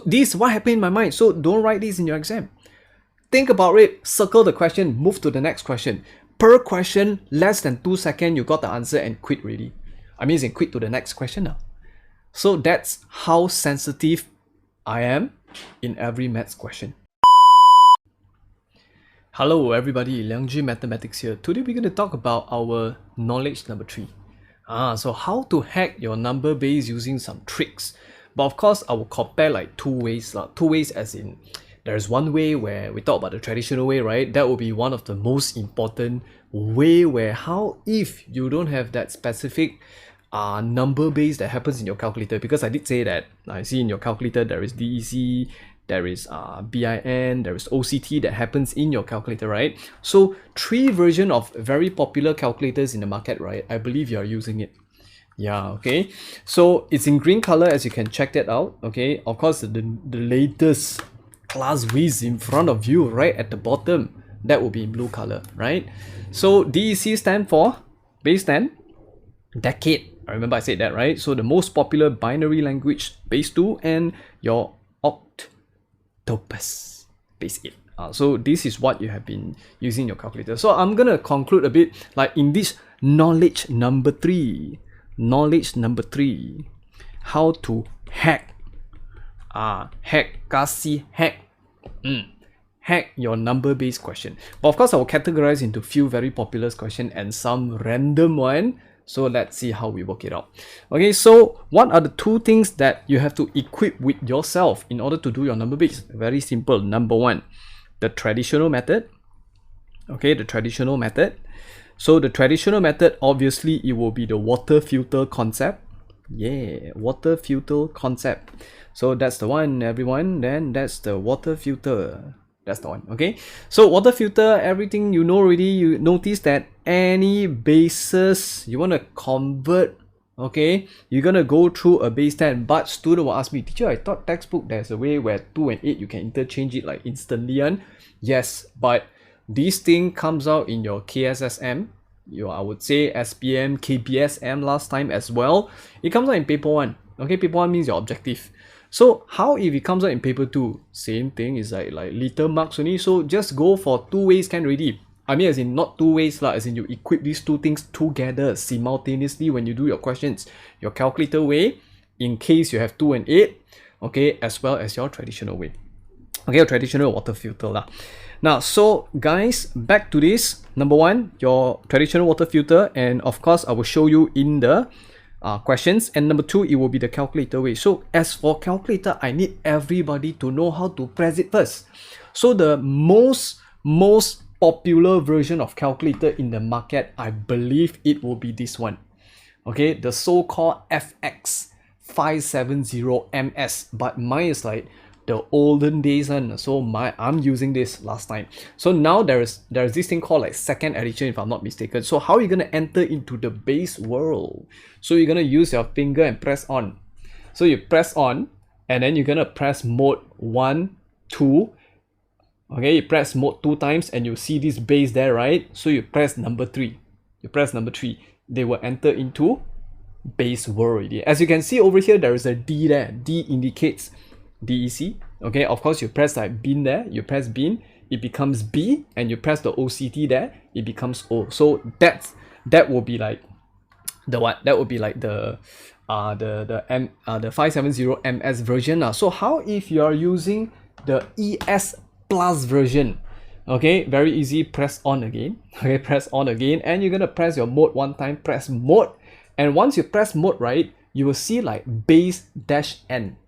This is what happened in my mind. So don't write this in your exam. Think about it, circle the question, move to the next question. Per question, less than 2 seconds, you got the answer and quit already. I mean, you can quit to the next question now. So that's how sensitive I am in every maths question. Hello everybody, Liang Mathematics here. Today we're going to talk about our knowledge number 3. So how to hack your number base using some tricks. But of course, I will compare like two ways. Two ways as in, there's one way where we talk about the traditional way, right? That will be one of the most important way where how if you don't have that specific number base that happens in your calculator, because I did say that I see in your calculator there is DEC, there is BIN, there is OCT that happens in your calculator, right? So 3 versions of very popular calculators in the market, right? I believe you are using it. Yeah, okay. So it's in green color, as you can check that out. Okay, of course the latest class V's in front of you right at the bottom, that will be in blue color, right? So DEC stand for base 10 decade. I remember I said that, right? So the most popular binary language, base 2, and your octopus, base 8. So this is what you have been using your calculator. So I'm gonna conclude a bit like in this knowledge number 3. Knowledge number 3, how to hack your number based question. But of course I will categorize into few very popular question and some random one. So let's see how we work it out. Okay, so what are the 2 things that you have to equip with yourself in order to do your number base? Very simple. Number 1, the traditional method. Okay, the traditional method. So the traditional method, obviously, it will be the water filter concept. Yeah, water filter concept. So that's the one, everyone. Then that's the water filter. That's the one, okay? So water filter, everything you know already. You notice that any bases you want to convert, okay, you're going to go through a base 10. But student will ask me, teacher, I thought textbook there's a way where 2 and 8, you can interchange it like instantly. Yes, but this thing comes out in your KSSM, I would say SPM, KBSM last time as well. It comes out in paper 1. Okay, paper 1 means your objective. So how if it comes out in paper 2? Same thing, is like little marks only. So just go for 2 ways can already. I mean, as in not 2 ways lah, as in you equip these 2 things together simultaneously when you do your questions. Your calculator way, in case you have 2 and 8, okay, as well as your traditional way. Okay, your traditional water filter lah. Now, so guys, back to this. Number 1, your traditional water filter, and of course, I will show you in the questions. And number 2, it will be the calculator way. So as for calculator, I need everybody to know how to press it first. So the most popular version of calculator in the market, I believe it will be this one. Okay, the so-called FX 570MS, but mine is like the olden days one. So I'm using this last time. So now there's this thing called like second edition, if I'm not mistaken. So how are you gonna enter into the base world? So you're gonna use your finger and press on. So you press on, and then you're gonna press mode 1, 2. Okay, you press mode 2 times and you see this base there, right? So you press number 3. You press number 3. They will enter into base world already. As you can see over here, there is a D there. D indicates DEC. Okay, of course you press like bin there, you press bin, it becomes B, and you press the OCT there, it becomes O. So that will be like the what? That would be like the 570MS version. So how if you are using the ES Plus version? Okay, very easy. Press on again. Okay, press on again, and you're gonna press your mode 1 time. Press mode, and once you press mode, right, you will see like base dash N.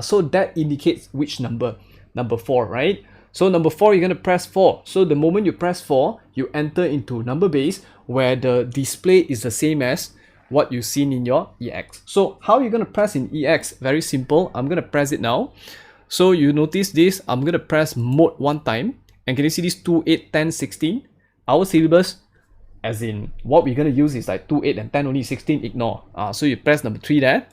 So that indicates which number? Number 4, right? So number 4, you're going to press 4. So the moment you press 4, you enter into number base where the display is the same as what you've seen in your EX. So how are you going to press in EX? Very simple. I'm going to press it now. So you notice this. I'm going to press mode 1 time. And can you see this 2, 8, 10, 16? Our syllabus, as in what we're going to use is like 2, 8, and 10 only. 16, ignore. So you press number 3 there.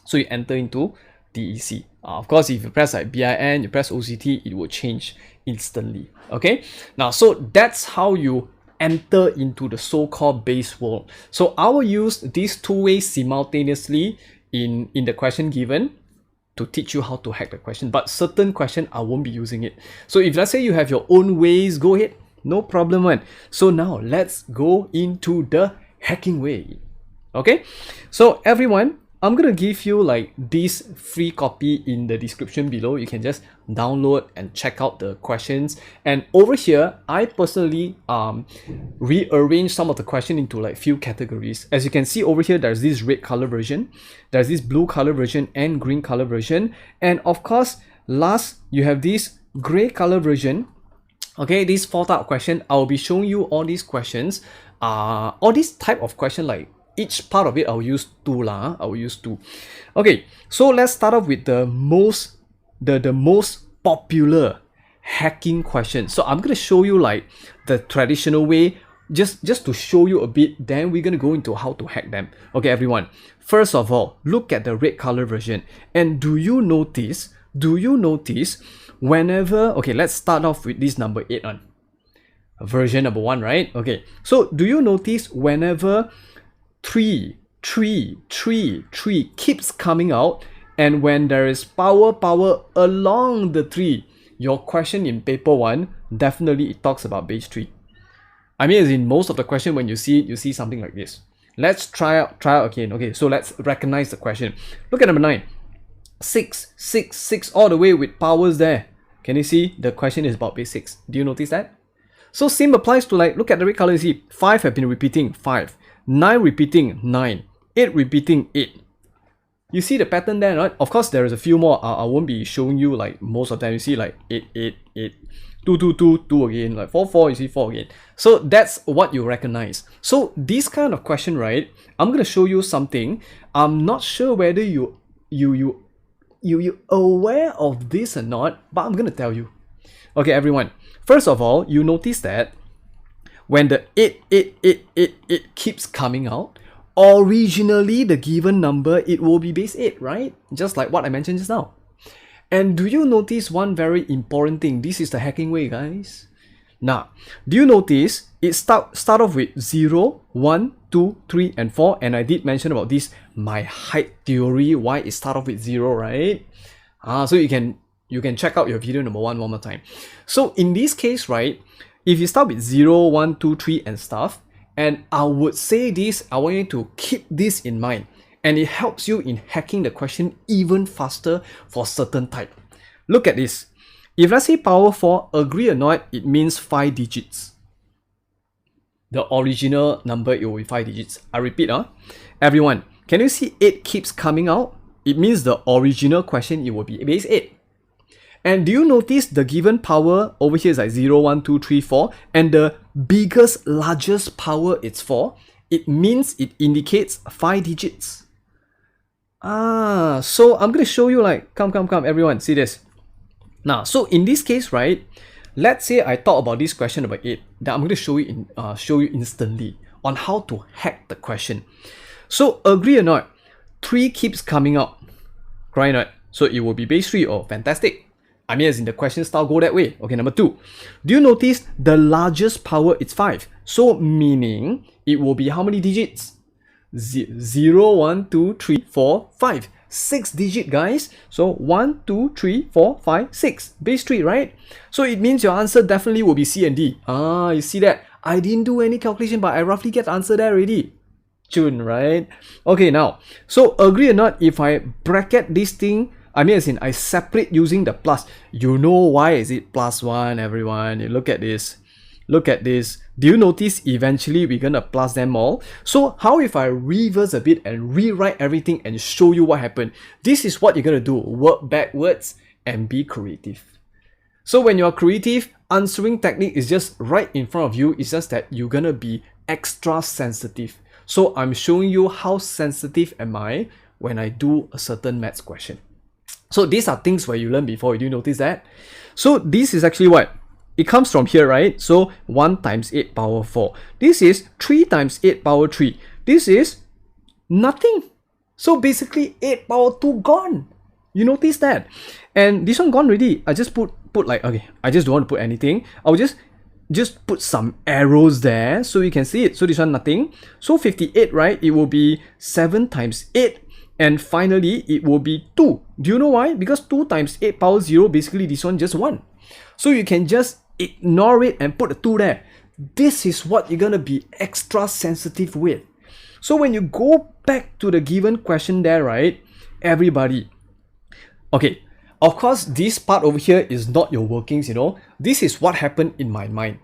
So you enter into DEC. Of course, if you press like BIN, you press OCT, it will change instantly. Okay, now so that's how you enter into the so-called base world. So I will use these 2 ways simultaneously in the question given to teach you how to hack the question, but certain question I won't be using it. So if let's say you have your own ways, go ahead, no problem, man. So now let's go into the hacking way. Okay, so everyone, I'm gonna give you like this free copy in the description below. You can just download and check out the questions. And over here, I personally rearrange some of the question into like few categories. As you can see over here, there's this red color version, there's this blue color version and green color version, and of course, last you have this gray color version. Okay, this 4 type of question. I'll be showing you all these questions, all these type of question, like each part of it I'll use 2 lah. I will use 2. Okay, so let's start off with the most popular hacking question. So I'm gonna show you like the traditional way, just to show you a bit, then we're gonna go into how to hack them. Okay, everyone, first of all, look at the red color version, and do you notice whenever, okay, let's start off with this number 8 on version number 1, right? Okay, so do you notice whenever 3 keeps coming out, and when there is power along the 3, your question in paper 1, definitely it talks about base 3. I mean, as in most of the question, when you see it, you see something like this. Let's try out again. Okay, so let's recognize the question. Look at number 9. 6 all the way with powers there. Can you see the question is about base 6? Do you notice that? So same applies to, like, look at the red color. You see 5 have been repeating 5, 9 repeating 9, 8 repeating 8. You see the pattern there, right? Of course, there is a few more. I won't be showing you like most of them. You see like 8, 8, 8, 2, 2, 2, 2 again, like 4, 4, you see 4 again. So that's what you recognize. So this kind of question, right? I'm gonna show you something. I'm not sure whether you aware of this or not, but I'm gonna tell you. Okay, everyone. First of all, you notice that when the 8 keeps coming out, originally the given number, it will be base 8, right? Just like what I mentioned just now. And do you notice one very important thing? This is the hacking way, guys. Now, do you notice it start off with 0, 1, 2, 3, and 4, and I did mention about this, my height theory, why it start off with 0, right? So you can check out your video number 1 more time. So in this case, right, if you start with 0, 1, 2, 3 and stuff, and I would say this, I want you to keep this in mind, and it helps you in hacking the question even faster for certain type. Look at this. If let's say power 4, agree or not, it means 5 digits. The original number, it will be 5 digits. I repeat, everyone, can you see 8 keeps coming out? It means the original question, it will be base 8. And do you notice the given power over here is like 0, 1, 2, 3, 4, and the biggest, largest power is 4. It means it indicates 5 digits. So I'm going to show you, like, come, everyone, see this. Now, so in this case, right, let's say I talk about this question about 8, that I'm going to show you instantly on how to hack the question. So agree or not, 3 keeps coming out, right? Not? So it will be base 3. Oh, fantastic. I mean, as in the question style go that way. Okay, number 2. Do you notice the largest power is 5? So meaning it will be how many digits? 0, 1, 2, 3, 4, 5. 6 digit, guys. So 1, 2, 3, 4, 5, 6. Base 3, right? So it means your answer definitely will be C and D. You see that? I didn't do any calculation, but I roughly get the answer there already. June, right? Okay, now, so agree or not, if I bracket this thing, I mean, as in I separate using the plus. You know why is it +1, everyone? You look at this. Look at this. Do you notice eventually we're gonna plus them all? So how if I reverse a bit and rewrite everything and show you what happened? This is what you're gonna do. Work backwards and be creative. So when you're creative, answering technique is just right in front of you. It's just that you're gonna be extra sensitive. So I'm showing you how sensitive am I when I do a certain maths question. So these are things where you learn before. Do you notice that? So this is actually what? It comes from here, right? So 1 times 8 power 4. This is 3 times 8 power 3. This is nothing. So basically 8 power 2 gone. You notice that? And this one gone already. I just put like, okay, I just don't want to put anything. I'll just put some arrows there so you can see it. So this one nothing. So 58, right? It will be 7 times 8. And finally, it will be 2. Do you know why? Because 2 times 8 power 0, basically this one just 1. So you can just ignore it and put a 2 there. This is what you're going to be extra sensitive with. So when you go back to the given question there, right, everybody, okay, of course, this part over here is not your workings, you know. This is what happened in my mind.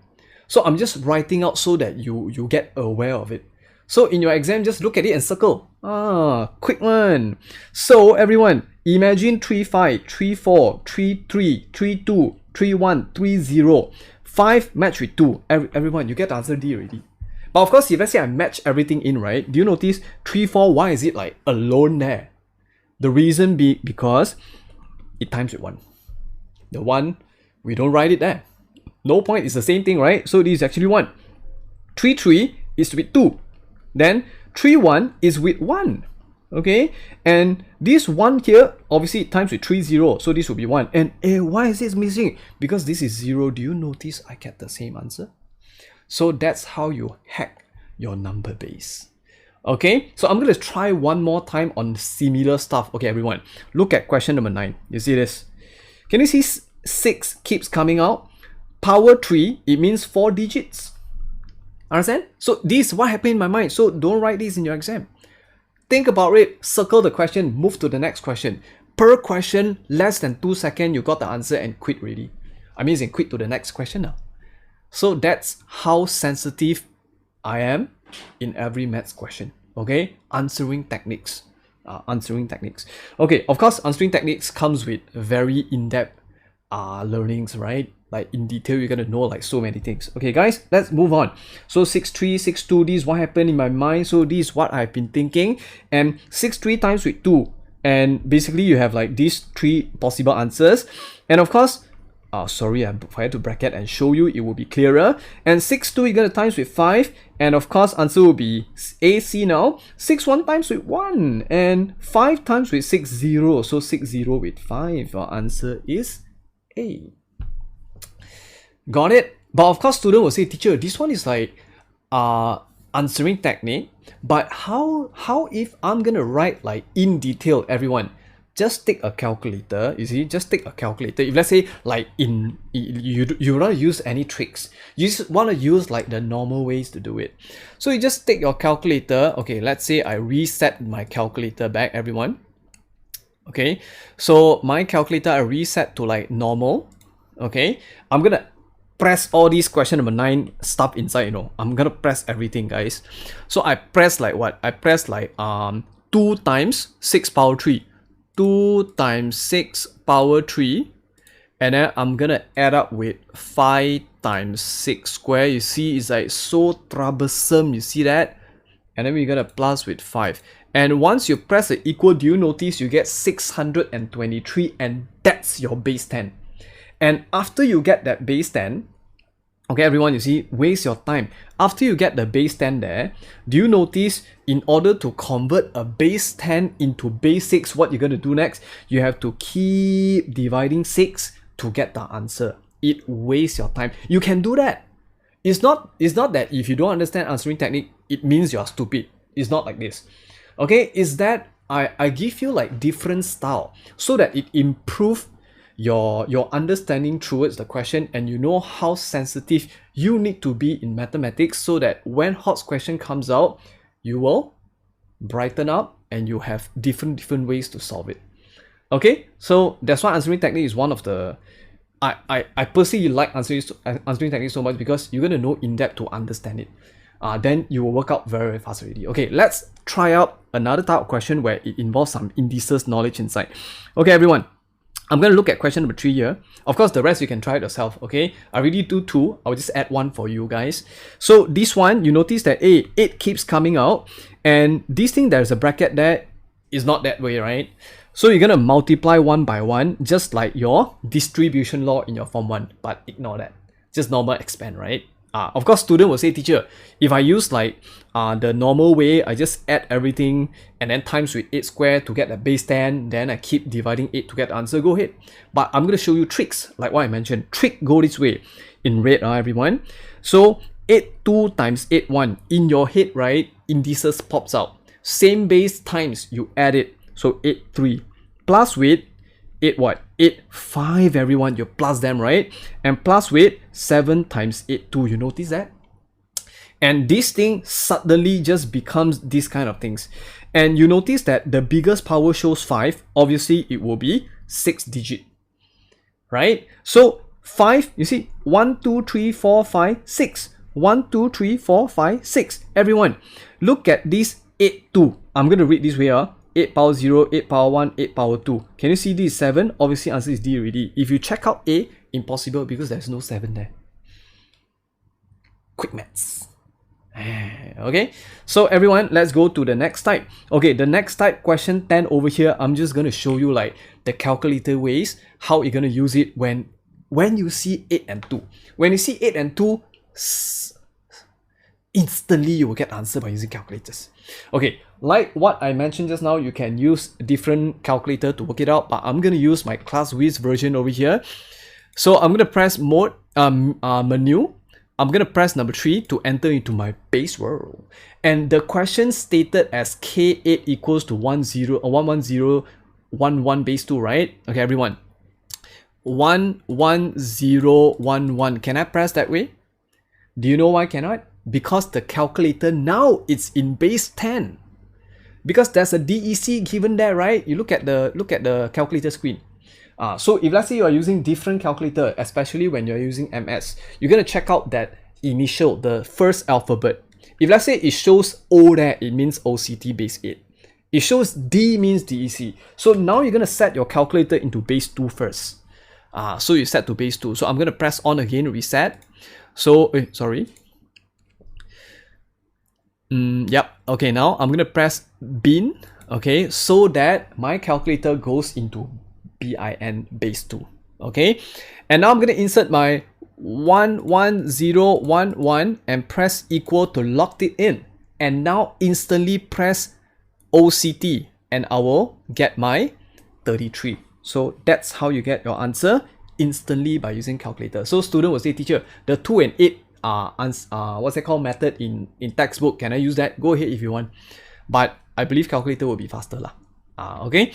So I'm just writing out so that you get aware of it. So in your exam, just look at it and circle. Quick one. So everyone, imagine 3, 5, 3, 4, 3, 3, 3, 2, 3, 1, 3, 0. 5 match with 2. Everyone, you get the answer D already. But of course, if let's say I match everything in, right? Do you notice 3, 4, why is it like alone there? The reason be because it times with 1. The 1, we don't write it there. No point, it's the same thing, right? So this is actually 1. 3, 3 is with 2. Then 3, 1 is with 1. Okay? And this 1 here, obviously it times with 3, 0. So this will be 1. And why is this missing? Because this is 0. Do you notice I get the same answer? So that's how you hack your number base. Okay? So I'm going to try one more time on similar stuff. Okay, everyone. Look at question number 9. You see this? Can you see 6 keeps coming out? Power 3, it means 4 digits. Understand? So this is what happened in my mind. So don't write this in your exam. Think about it. Circle the question. Move to the next question. Per question, less than 2 seconds, you got the answer and quit already. I mean, you can quit to the next question now. So that's how sensitive I am in every maths question. Okay? Answering techniques. Okay, of course, answering techniques comes with very in-depth learnings, right? Like in detail, you're gonna know like so many things. Okay, guys, let's move on. So 6, 3, 6, 2, this is what happened in my mind. So this is what I've been thinking. And 6, 3 times with 2. And basically you have like these 3 possible answers. And of course, sorry, I forgot to bracket and show you, it will be clearer. And 6, 2, you're gonna times with 5. And of course, answer will be AC now. 6, 1 times with 1. And 5 times with 6, 0. So 6, 0 with 5. Our answer is A. Got it? But of course, student will say, teacher, this one is like answering technique. But how if I'm gonna write like in detail, everyone? Just take a calculator. You see, just take a calculator. If let's say like you don't use any tricks, you just want to use like the normal ways to do it. So you just take your calculator. Okay, let's say I reset my calculator back, everyone. Okay, so my calculator I reset to like normal. Okay, I'm gonna press all these question number 9 stuff inside, you know. I'm gonna press everything, guys. So I press like what? I press like 2 times 6 power 3. 2 times 6 power 3. And then I'm gonna add up with 5 times 6 square. You see, it's like so troublesome. You see that? And then we're gonna plus with 5. And once you press the equal, do you notice you get 623, and that's your base 10. And after you get that base 10, okay, everyone, you see, waste your time. After you get the base 10 there, do you notice in order to convert a base 10 into base 6, what you're going to do next? You have to keep dividing 6 to get the answer. It wastes your time. You can do that. It's not that if you don't understand answering technique, it means you're stupid. It's not like this. Okay, is that I give you like different style so that it improves your understanding towards the question, and you know how sensitive you need to be in mathematics so that when hot question comes out, you will brighten up and you have different ways to solve it. Okay, so that's why answering technique is one of the I personally like answering technique so much, because you're gonna know in depth to understand it. Then you will work out very, very fast already. Okay, let's try out another type of question where it involves some indices knowledge inside. Okay, everyone, I'm going to look at question number 3 here. Of course, the rest you can try it yourself, okay? I already do 2. I'll just add 1 for you guys. So this one, you notice that 8 keeps coming out. And this thing, there's a bracket there, is not that way, right? So you're going to multiply 1 by 1, just like your distribution law in your form 1. But ignore that. Just normal expand, right? Of course, student will say, teacher, if I use like the normal way, I just add everything and then times with 8 squared to get the base 10, then I keep dividing 8 to get the answer, go ahead. But I'm going to show you tricks, like what I mentioned. Trick go this way, in red, everyone. So 8, 2 times 8, 1. In your head, right, indices pops out. Same base times, you add it. So 8, 3. Plus with 8 what? 8, 5 everyone. You plus them, right? And plus with 7 times 8, 2. You notice that? And this thing suddenly just becomes this kind of things. And you notice that the biggest power shows 5. Obviously, it will be 6 digit. Right? So 5, you see, 1, 2, 3, 4, 5, 6. 1, 2, 3, 4, 5, 6. Everyone, look at this 8, 2. I'm going to read this way. 8 power 0, 8 power 1, 8 power 2. Can you see this 7? Obviously, answer is D already. If you check out A, impossible because there's no 7 there. Quick maths. Okay, so everyone, let's go to the next type. Okay, the next type, question 10 over here. I'm just going to show you like the calculator ways, how you're going to use it when you see 8 and 2. When you see 8 and 2, instantly you will get answer by using calculators. Okay, like what I mentioned just now, you can use different calculator to work it out, but I'm going to use my class Wiz version over here. So I'm going to press mode, menu. I'm going to press number 3 to enter into my base world. And the question stated as K8 equals to 11011 base 2, right? Okay, everyone. 11011. Can I press that way? Do you know why I cannot? Because the calculator now it's in base 10. Because there's a DEC given there, right? You look at the calculator screen. So if let's say you are using different calculator, especially when you're using MS, you're going to check out that initial, the first alphabet. If let's say it shows O there, it means OCT base 8. It shows D means DEC. So now you're going to set your calculator into base 2 first. So you set to base 2. So I'm going to press on again, reset. So, sorry. Yep. Okay, now I'm going to press bin. Okay, so that my calculator goes into BIN base 2. Okay, and now I'm going to insert my 11011 and press equal to lock it in, and now instantly press OCT and I will get my 33. So that's how you get your answer instantly by using calculator. So student will say, teacher, the 2 and 8 what's it called, method in textbook, can I use that? Go ahead if you want, but I believe calculator will be faster lah. Okay,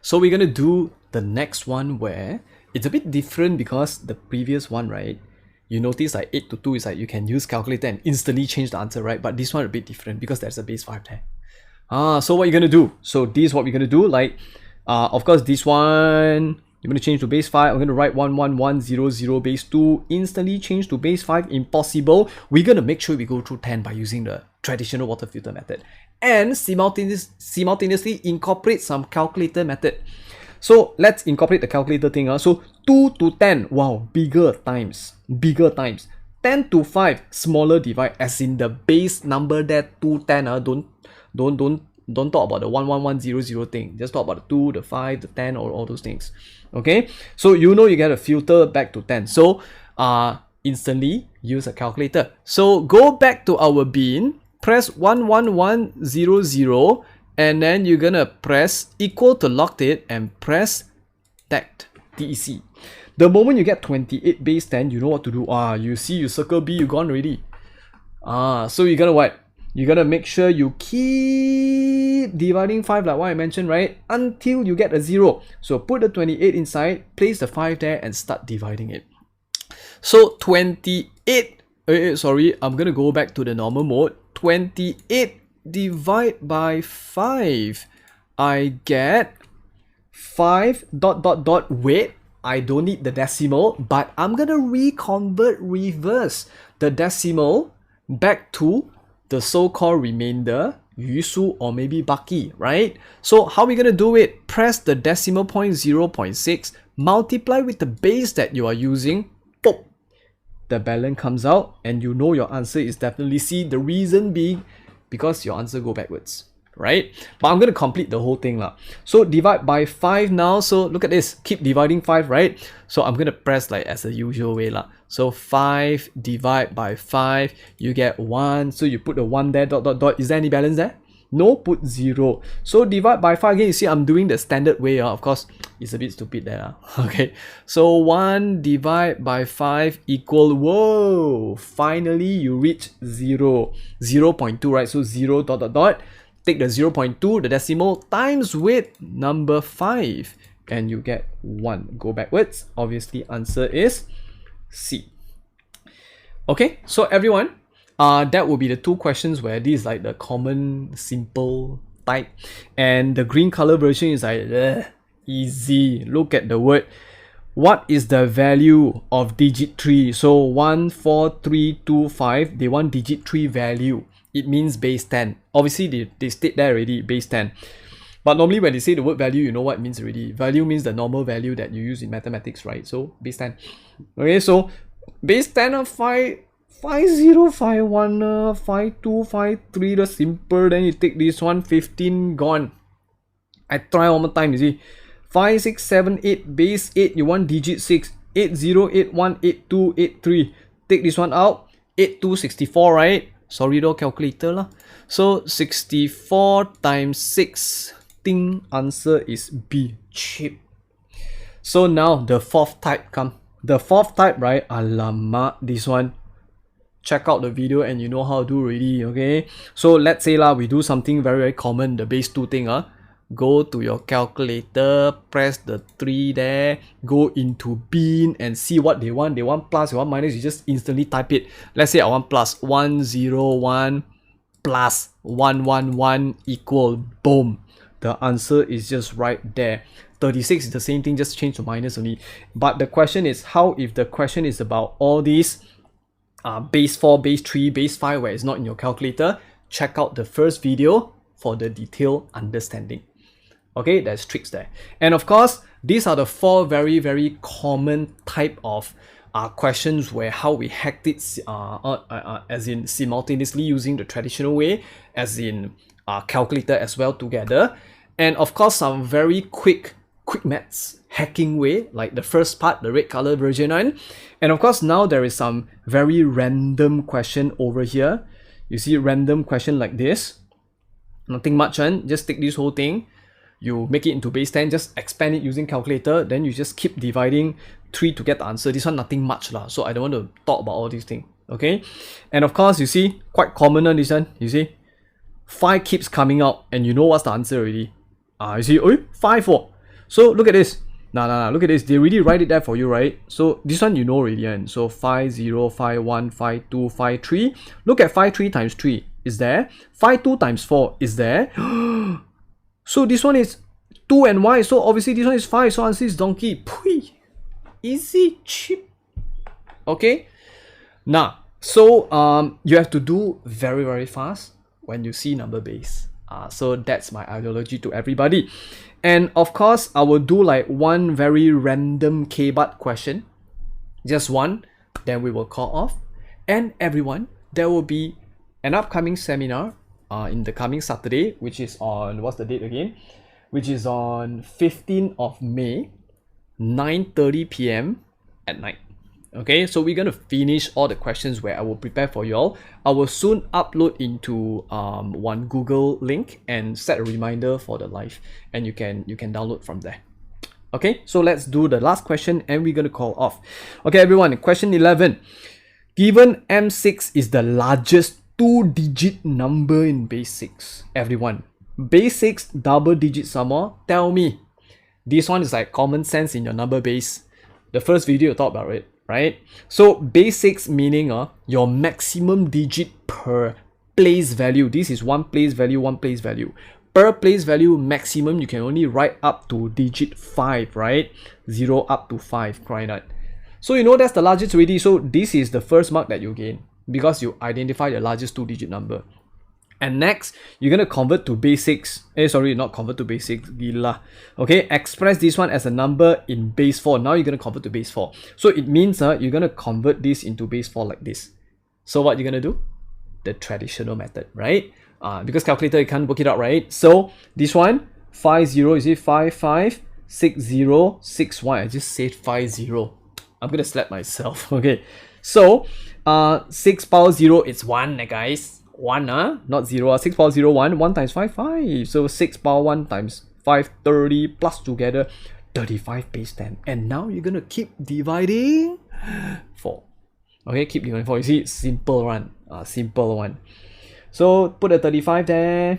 so we're gonna do the next one where it's a bit different because the previous one, right? You notice like 8 to 2 is like you can use calculator and instantly change the answer, right? But this one a bit different because there's a base 5 there. So what you're gonna do? So this is what we're gonna do. Like, of course, this one you're gonna change to base 5. I'm gonna write 11100 base 2. Instantly change to base 5. Impossible. We're gonna make sure we go through 10 by using the traditional water filter method, and simultaneously incorporate some calculator method. So let's incorporate the calculator thing. So 2 to 10, wow, bigger times. 10 to 5, smaller divide, as in the base number there, 2, 10. Don't talk about the 11100 thing. Just talk about the 2, the 5, the 10, or all those things. Okay, so you know you get a filter back to 10. So instantly use a calculator. So go back to our bin, press 11100, and then you're gonna press equal to locked it and press DEC. The moment you get 28 base 10, you know what to do. You see, you circle B, you gone already. So you're gonna what? You're gonna make sure you keep dividing 5 like what I mentioned, right? Until you get a 0. So put the 28 inside, place the 5 there, and start dividing it. So 28, sorry, I'm gonna go back to the normal mode. 28 divide by 5. I get 5 ... Wait, I don't need the decimal, but I'm gonna reverse the decimal back to the so-called remainder, yusu, or maybe baki, right? So how are we gonna do it? Press the decimal point 0.6, multiply with the base that you are using, pop, the balance comes out, and you know your answer is definitely C. The reason being because your answer go backwards, right? But I'm gonna complete the whole thing lah. So divide by 5 now. So look at this, keep dividing 5, right? So I'm gonna press like as the usual way lah. So 5 divide by 5, you get 1. So you put the 1 there, ... Is there any balance there? No, put 0. So divide by 5 again. You see I'm doing the standard way. Of course, it's a bit stupid there. Okay, so 1 divide by 5 equal, whoa, finally you reach 0. 0.2, right? So 0 ... take the 0.2, the decimal, times with number 5, and you get 1. Go backwards. Obviously, answer is C. Okay, so everyone, that will be the 2 questions where this is like the common simple type, and the green color version is like easy. Look at the word. What is the value of digit 3? So 1, 4, 3, 2, 5. They want digit 3 value. It means base 10. Obviously, they state there already, base 10. But normally when they say the word value, you know what it means already. Value means the normal value that you use in mathematics, right? So base 10. Okay, so base 10 of 5, 0, 5, 1, 5, 2, 5, 3, the simple. Then you take this one, 15, gone. I try one more time, you see. 5, 6, 7, 8, base 8, you want digit 6. 8, 0, 8, 1, 8, 2, 8, 3. Take this one out. 8, 2, 64, right? Sorry though, calculator lah. So 64 times 6. Think answer is B. Cheap. So now the 4th type come. The 4th type, right? Alamak, this one. Check out the video and you know how to do already, okay? So let's say lah, we do something very, very common, the base 2 thing. Go to your calculator, press the 3 there, go into bin and see what they want. They want plus, they want minus, you just instantly type it. Let's say I want plus 101 plus 111 equal, boom. The answer is just right there. 36 is the same thing, just change to minus only. But the question is, how if the question is about all these base 4, base 3, base 5 where it's not in your calculator? Check out the first video for the detailed understanding. Okay, there's tricks there. And of course, these are the 4 very, very common type of questions where how we hacked it as in simultaneously using the traditional way, as in calculator as well together. And of course, some very quick maths hacking way, like the first part, the red color version one. And of course, now there is some very random question over here. You see random question like this. Nothing much, just take this whole thing. You make it into base 10, just expand it using calculator, then you just keep dividing 3 to get the answer. This one nothing much lah, so I don't want to talk about all these things, okay? And of course, you see, quite common on this one, you see, 5 keeps coming out, and you know what's the answer already. You see, 5, 4. So look at this. Nah, look at this. They really write it there for you, right? So this one you know already, and so 5, 0, 5, 1, 5, 2, 5, 3. Look at 5, 3 times 3 is there. 5, 2 times 4 is there. So this one is 2 and y, so obviously this one is 5, so answer is donkey. Pui. Easy, cheap. Okay? Now, so you have to do very, very fast when you see number base. So that's my ideology to everybody. And of course, I will do like one very random K-But question. Just one, then we will call off. And everyone, there will be an upcoming seminar in the coming Saturday, which is on, what's the date again? Which is on 15th of May, 9:30 p.m. at night. Okay, so we're gonna finish all the questions where I will prepare for y'all. I will soon upload into one Google link and set a reminder for the live, and you can download from there. Okay, so let's do the last question and we're gonna call off. Okay, everyone, question 11. Given M6 is the largest 2-digit number in base 6, everyone, base 6 double digit some more, tell me. This one is like common sense in your number base. The first video you talked about it, right? So base 6 meaning your maximum digit per place value. This is one place value, one place value. Per place value maximum, you can only write up to digit 5, right? 0 up to 5, cry not. So you know that's the largest already. So this is the first mark that you gain because you identify the largest 2-digit number. And next, you're going to convert to base 6. Sorry, not convert to base 6. Gila. Okay, express this one as a number in base 4. Now you're going to convert to base 4. So it means you're going to convert this into base 4 like this. So what you're going to do? The traditional method, right? Because calculator, you can't work it out, right? So this one, 5, 0, is it 5, 5, 6, 0, 6, 1. I just said 5, 0. I'm going to slap myself. Okay, so 6 power 0, it's 1, guys. 1, not 0. 6 power 0, 1. 1 times 5, 5. So 6 power 1 times 5, 30, plus together 35 base 10. And now you're going to keep dividing 4. Okay, keep dividing 4. You see, simple one. Simple one. So put a 35 there.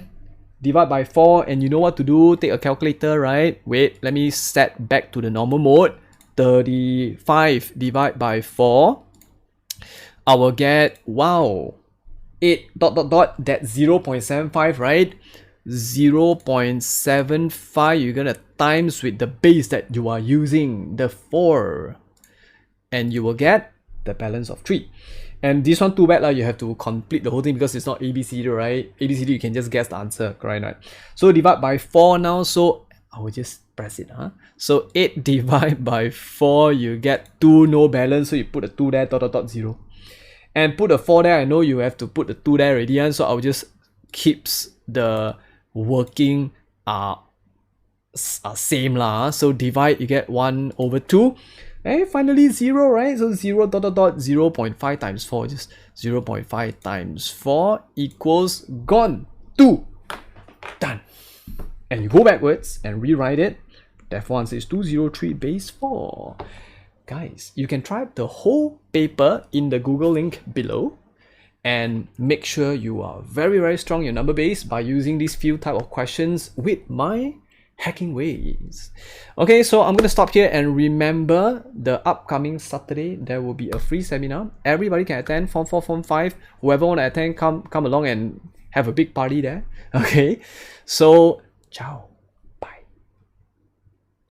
divide by 4, and you know what to do. Take a calculator, right? Wait, let me set back to the normal mode. 35 divide by 4. I will get, wow, 8 ... that's 0.75, right? 0.75, you're gonna times with the base that you are using, the 4, and you will get the balance of 3. And this one, too bad, you have to complete the whole thing because it's not ABCD, right? ABCD, you can just guess the answer, correct? Right? So divide by 4 now, so I will just press it, So 8 divided by 4, you get 2, no balance, so you put a 2 there, ... 0. And put a 4 there, I know you have to put the 2 there already, so I'll just keeps the working same lah. So divide, you get 1/2. And finally 0, right? So 0 ... 0.5 times 4, just 0.5 times 4 equals gone. 2. Done. And you go backwards and rewrite it. Therefore answer is 203 base 4. Guys, you can try the whole paper in the Google link below, and make sure you are very, very strong in your number base by using these few type of questions with my hacking ways. Okay, so I'm going to stop here, and remember the upcoming Saturday, there will be a free seminar. Everybody can attend, Form 4, Form 5, whoever want to attend, come along and have a big party there. Okay, so ciao.